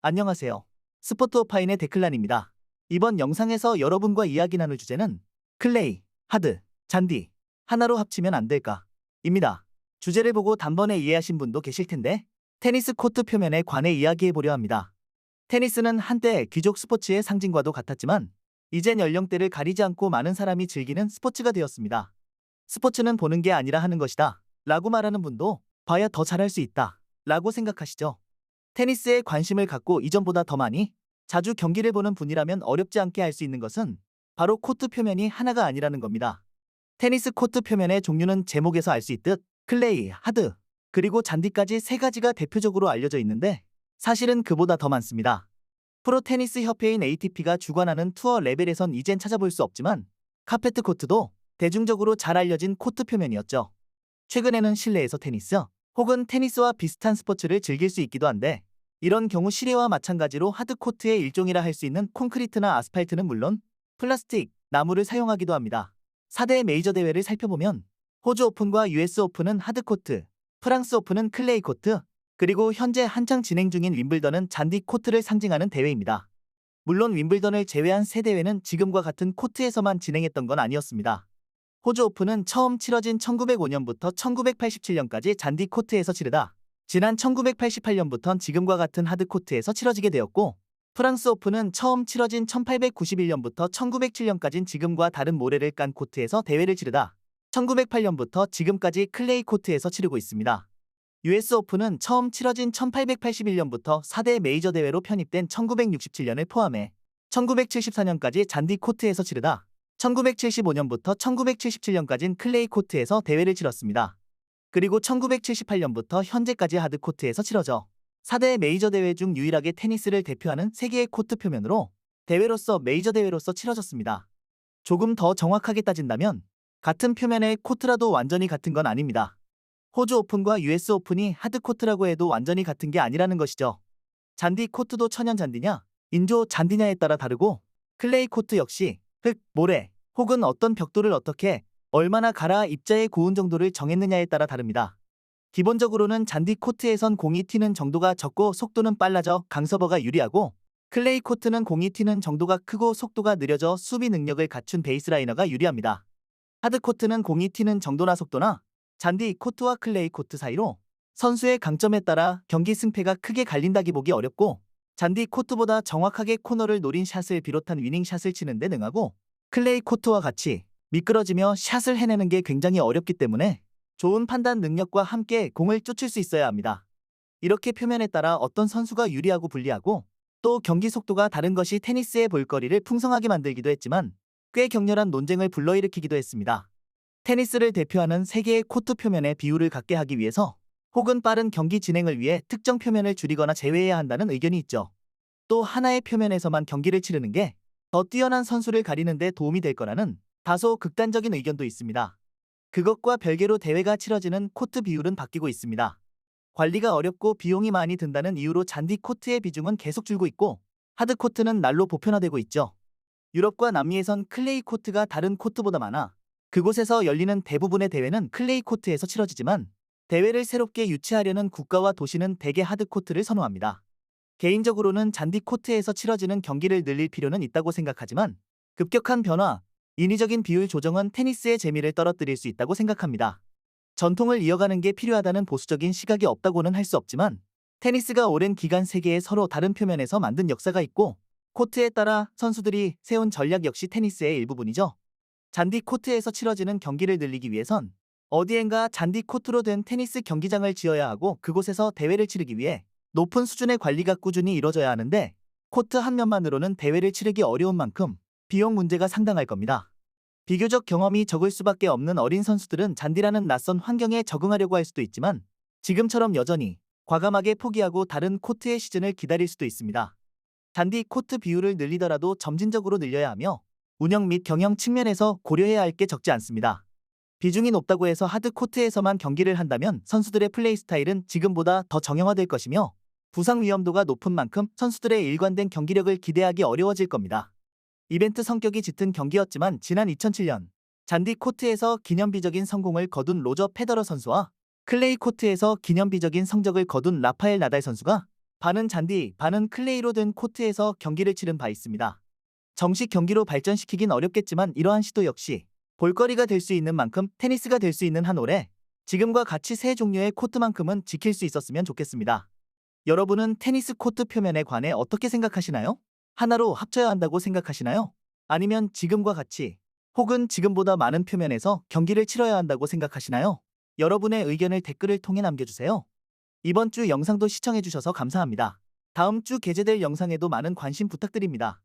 안녕하세요. 스포츠오파인의 데클란입니다. 이번 영상에서 여러분과 이야기 나눌 주제는 클레이, 하드, 잔디, 하나로 합치면 안 될까? 입니다. 주제를 보고 단번에 이해하신 분도 계실 텐데 테니스 코트 표면에 관해 이야기해보려 합니다. 테니스는 한때 귀족 스포츠의 상징과도 같았지만 이젠 연령대를 가리지 않고 많은 사람이 즐기는 스포츠가 되었습니다. 스포츠는 보는 게 아니라 하는 것이다 라고 말하는 분도 봐야 더 잘할 수 있다 라고 생각하시죠? 테니스에 관심을 갖고 이전보다 더 많이 자주 경기를 보는 분이라면 어렵지 않게 알 수 있는 것은 바로 코트 표면이 하나가 아니라는 겁니다. 테니스 코트 표면의 종류는 제목에서 알 수 있듯 클레이, 하드, 그리고 잔디까지 세 가지가 대표적으로 알려져 있는데 사실은 그보다 더 많습니다. 프로 테니스 협회인 ATP가 주관하는 투어 레벨에선 이젠 찾아볼 수 없지만 카페트 코트도 대중적으로 잘 알려진 코트 표면이었죠. 최근에는 실내에서 테니스 혹은 테니스와 비슷한 스포츠를 즐길 수 있기도 한데 이런 경우 실내와 마찬가지로 하드코트의 일종이라 할 수 있는 콘크리트나 아스팔트는 물론 플라스틱, 나무를 사용하기도 합니다. 4대 메이저 대회를 살펴보면 호주 오픈과 US 오픈은 하드코트, 프랑스 오픈은 클레이 코트, 그리고 현재 한창 진행 중인 윈블던은 잔디 코트를 상징하는 대회입니다. 물론 윈블던을 제외한 세 대회는 지금과 같은 코트에서만 진행했던 건 아니었습니다. 호주 오픈은 처음 치러진 1905년부터 1987년까지 잔디 코트에서 치르다 지난 1988년부턴 지금과 같은 하드코트에서 치러지게 되었고 프랑스 오픈은 처음 치러진 1891년부터 1907년까지 지금과 다른 모래를 깐 코트에서 대회를 치르다 1908년부터 지금까지 클레이 코트에서 치르고 있습니다. US 오픈은 처음 치러진 1881년부터 4대 메이저 대회로 편입된 1967년을 포함해 1974년까지 잔디 코트에서 치르다 1975년부터 1977년까지는 클레이 코트에서 대회를 치렀습니다. 그리고 1978년부터 현재까지 하드코트에서 치러져 4대 메이저 대회 중 유일하게 테니스를 대표하는 세계의 코트 표면으로 대회로서 메이저 대회로서 치러졌습니다. 조금 더 정확하게 따진다면 같은 표면의 코트라도 완전히 같은 건 아닙니다. 호주 오픈과 US 오픈이 하드코트라고 해도 완전히 같은 게 아니라는 것이죠. 잔디 코트도 천연 잔디냐, 인조 잔디냐에 따라 다르고 클레이 코트 역시 흙, 모래 혹은 어떤 벽돌을 어떻게 얼마나 갈아 입자의 고운 정도를 정했느냐에 따라 다릅니다. 기본적으로는 잔디 코트에선 공이 튀는 정도가 적고 속도는 빨라져 강서버가 유리하고 클레이 코트는 공이 튀는 정도가 크고 속도가 느려져 수비 능력을 갖춘 베이스라이너가 유리합니다. 하드코트는 공이 튀는 정도나 속도나 잔디 코트와 클레이 코트 사이로 선수의 강점에 따라 경기 승패가 크게 갈린다기 보기 어렵고 잔디 코트보다 정확하게 코너를 노린 샷을 비롯한 위닝샷을 치는 데 능하고 클레이 코트와 같이 미끄러지며 샷을 해내는 게 굉장히 어렵기 때문에 좋은 판단 능력과 함께 공을 쫓을 수 있어야 합니다. 이렇게 표면에 따라 어떤 선수가 유리하고 불리하고 또 경기 속도가 다른 것이 테니스의 볼거리를 풍성하게 만들기도 했지만 꽤 격렬한 논쟁을 불러일으키기도 했습니다. 테니스를 대표하는 세계의 코트 표면의 비율을 갖게 하기 위해서 혹은 빠른 경기 진행을 위해 특정 표면을 줄이거나 제외해야 한다는 의견이 있죠. 또 하나의 표면에서만 경기를 치르는 게 더 뛰어난 선수를 가리는 데 도움이 될 거라는 다소 극단적인 의견도 있습니다. 그것과 별개로 대회가 치러지는 코트 비율은 바뀌고 있습니다. 관리가 어렵고 비용이 많이 든다는 이유로 잔디 코트의 비중은 계속 줄고 있고 하드코트는 날로 보편화되고 있죠. 유럽과 남미에선 클레이 코트가 다른 코트보다 많아 그곳에서 열리는 대부분의 대회는 클레이 코트에서 치러지지만 대회를 새롭게 유치하려는 국가와 도시는 대개 하드코트를 선호합니다. 개인적으로는 잔디 코트에서 치러지는 경기를 늘릴 필요는 있다고 생각하지만 급격한 변화, 인위적인 비율 조정은 테니스의 재미를 떨어뜨릴 수 있다고 생각합니다. 전통을 이어가는 게 필요하다는 보수적인 시각이 없다고는 할 수 없지만 테니스가 오랜 기간 세계에 서로 다른 표면에서 만든 역사가 있고 코트에 따라 선수들이 세운 전략 역시 테니스의 일부분이죠. 잔디 코트에서 치러지는 경기를 늘리기 위해선 어디엔가 잔디 코트로 된 테니스 경기장을 지어야 하고 그곳에서 대회를 치르기 위해 높은 수준의 관리가 꾸준히 이뤄져야 하는데 코트 한 면만으로는 대회를 치르기 어려운 만큼 비용 문제가 상당할 겁니다. 비교적 경험이 적을 수밖에 없는 어린 선수들은 잔디라는 낯선 환경에 적응하려고 할 수도 있지만 지금처럼 여전히 과감하게 포기하고 다른 코트의 시즌을 기다릴 수도 있습니다. 잔디 코트 비율을 늘리더라도 점진적으로 늘려야 하며 운영 및 경영 측면에서 고려해야 할 게 적지 않습니다. 비중이 높다고 해서 하드코트에서만 경기를 한다면 선수들의 플레이 스타일은 지금보다 더 정형화될 것이며 부상 위험도가 높은 만큼 선수들의 일관된 경기력을 기대하기 어려워질 겁니다. 이벤트 성격이 짙은 경기였지만 지난 2007년 잔디 코트에서 기념비적인 성공을 거둔 로저 페더러 선수와 클레이 코트에서 기념비적인 성적을 거둔 라파엘 나달 선수가 반은 잔디, 반은 클레이로 된 코트에서 경기를 치른 바 있습니다. 정식 경기로 발전시키긴 어렵겠지만 이러한 시도 역시 볼거리가 될 수 있는 만큼 테니스가 될 수 있는 한 올해 지금과 같이 세 종류의 코트만큼은 지킬 수 있었으면 좋겠습니다. 여러분은 테니스 코트 표면에 관해 어떻게 생각하시나요? 하나로 합쳐야 한다고 생각하시나요? 아니면 지금과 같이 혹은 지금보다 많은 표면에서 경기를 치러야 한다고 생각하시나요? 여러분의 의견을 댓글을 통해 남겨주세요. 이번 주 영상도 시청해주셔서 감사합니다. 다음 주 게재될 영상에도 많은 관심 부탁드립니다.